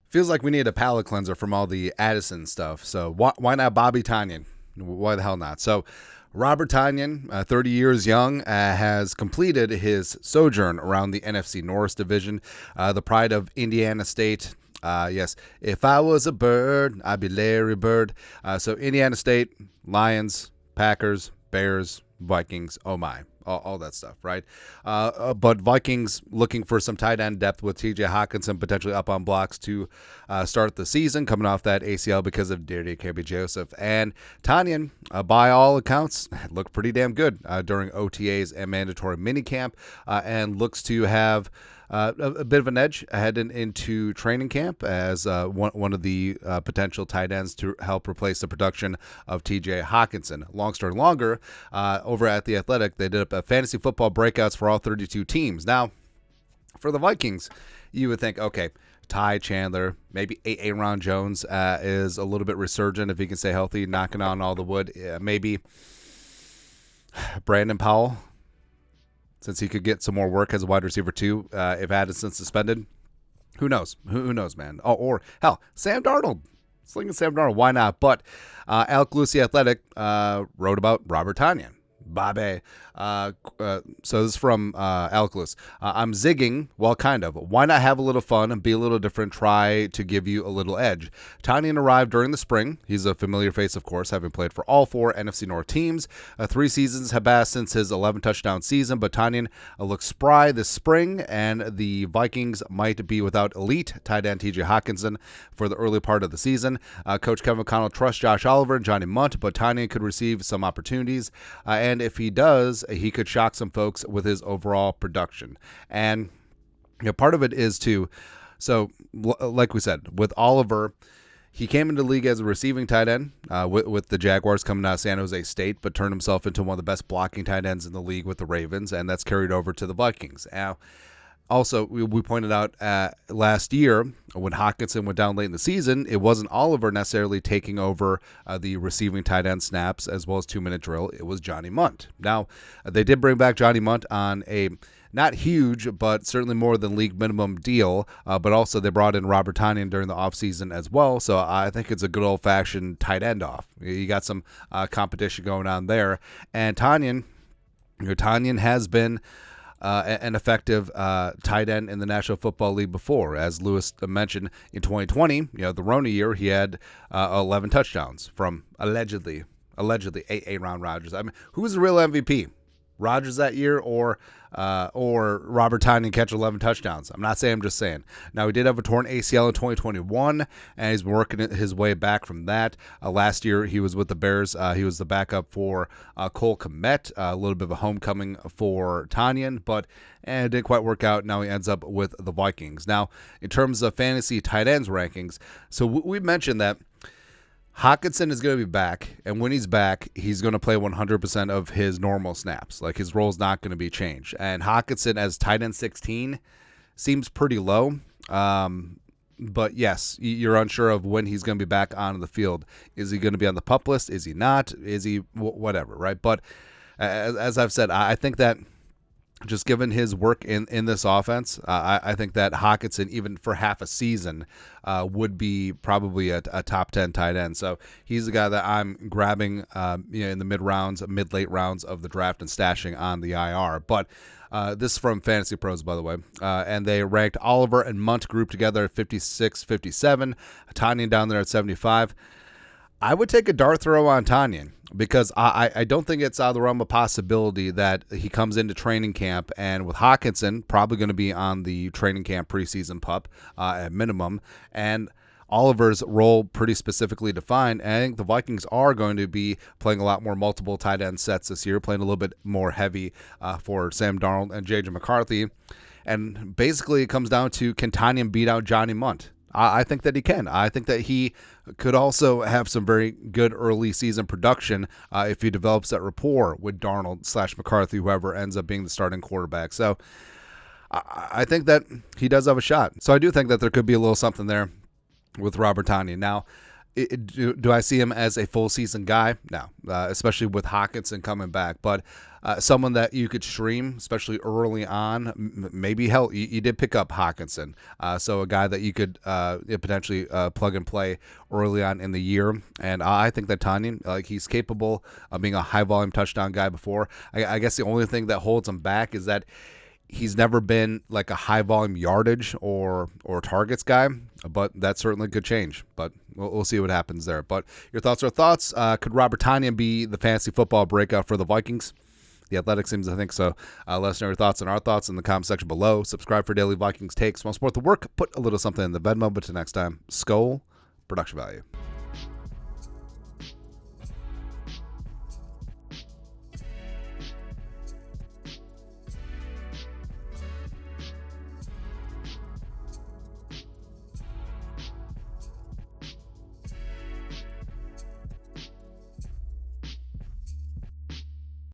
Feels like we need a palate cleanser from all the Addison stuff. So why not Bobby Tonyan? Why the hell not? So Robert Tonyan, 30 years young, has completed his sojourn around the NFC North division, the pride of Indiana State. Yes, if I was a bird, I'd be Larry Bird. So Indiana State, Lions, Packers, Bears, Vikings, oh my, all that stuff, right? But Vikings looking for some tight end depth with TJ Hawkinson potentially up on blocks to start the season, coming off that ACL because of Dirty KB Joseph. And Tonyan, by all accounts, looked pretty damn good during OTAs and mandatory minicamp, and looks to have a bit of an edge heading into training camp as one of the potential tight ends to help replace the production of TJ Hawkinson. Long story longer, over at The Athletic, they did up fantasy football breakouts for all 32 teams. Now, for the Vikings, you would think, okay, Ty Chandler, maybe Aaron Jones is a little bit resurgent if he can stay healthy, knocking on all the wood. Maybe Brandon Powell, since he could get some more work as a wide receiver too, if Addison's suspended. Who knows? Who knows, man? Oh, or hell, Sam Darnold. Slinging Sam Darnold, why not? But Alec Lucy Athletic wrote about Robert Tonyan. Babe. So this is from Alec Lewis. I'm zigging, well, kind of. Why not have a little fun and be a little different, try to give you a little edge? Tonyan arrived during the spring. He's a familiar face, of course, having played for all 4 NFC North teams. 3 seasons have passed since his 11-touchdown season, but Tonyan looks spry this spring, and the Vikings might be without elite tight end TJ Hawkinson for the early part of the season. Coach Kevin O'Connell trusts Josh Oliver and Johnny Munt, but Tonyan could receive some opportunities, and if he does, he could shock some folks with his overall production. And part of it is so like we said, with Oliver, he came into the league as a receiving tight end with the Jaguars coming out of San Jose State, but turned himself into one of the best blocking tight ends in the league with the Ravens, and that's carried over to the Vikings. Now, also, we pointed out last year when Hawkinson went down late in the season, it wasn't Oliver necessarily taking over the receiving tight end snaps as well as 2-minute drill. It was Johnny Munt. Now, they did bring back Johnny Munt on a not huge, but certainly more than league minimum deal. But also they brought in Robert Tonyan during the offseason as well. So I think it's a good old-fashioned tight end off. You got some competition going on there. And Tonyan has been an effective tight end in the National Football League before. As Lewis mentioned, in 2020, the Rona year, he had 11 touchdowns from allegedly Aaron Rodgers. I mean, who was the real MVP? Rodgers that year or Robert Tonyan catch 11 touchdowns? I'm not saying, I'm just saying. Now, he did have a torn ACL in 2021, and he's been working his way back from that. Last year, he was with the Bears. He was the backup for Cole Kmet, a little bit of a homecoming for Tonyan, but it didn't quite work out. Now he ends up with the Vikings. Now, in terms of fantasy tight ends rankings, so we mentioned that Hawkinson is going to be back, and when he's back, he's going to play 100% of his normal snaps. Like, his role's not going to be changed. And Hawkinson as tight end 16 seems pretty low. But yes, you're unsure of when he's going to be back on the field. Is he going to be on the PUP list? Is he not? Is he whatever, right? But as I've said, I think that just given his work in this offense, I think that Hawkinson, even for half a season, would be probably a top 10 tight end. So he's the guy that I'm grabbing in the mid-late rounds of the draft and stashing on the IR. But this is from Fantasy Pros, by the way. And they ranked Oliver and Munt grouped together at 56, 57. Tonyan down there at 75. I would take a dart throw on Tonyan because I don't think it's out of the realm of possibility that he comes into training camp, and with Hawkinson probably going to be on the training camp preseason PUP at minimum, and Oliver's role pretty specifically defined. And I think the Vikings are going to be playing a lot more multiple tight end sets this year, playing a little bit more heavy for Sam Darnold and J.J. McCarthy. And basically it comes down to, can Tonyan beat out Johnny Munt? I think that he can. I think that he could also have some very good early season production if he develops that rapport with Darnold/McCarthy, whoever ends up being the starting quarterback. So I think that he does have a shot. So I do think that there could be a little something there with Robert Tonyan. Now, do I see him as a full season guy? No, especially with Hawkinson coming back. But someone that you could stream, especially early on. Maybe hell, you did pick up Hawkinson, so a guy that you could potentially plug and play early on in the year. And I think that Tonyan, like, he's capable of being a high volume touchdown guy before. I guess the only thing that holds him back is that he's never been like a high volume yardage or targets guy, but that certainly could change. But we'll see what happens there. But your thoughts are thoughts. Could Robert Tonyan be the fantasy football breakout for the Vikings? The Athletic seems to think so. Let us know your thoughts and our thoughts in the comment section below. Subscribe for daily Vikings takes. Want to support the work? Put a little something in the Venmo. But till next time, Skol, production value.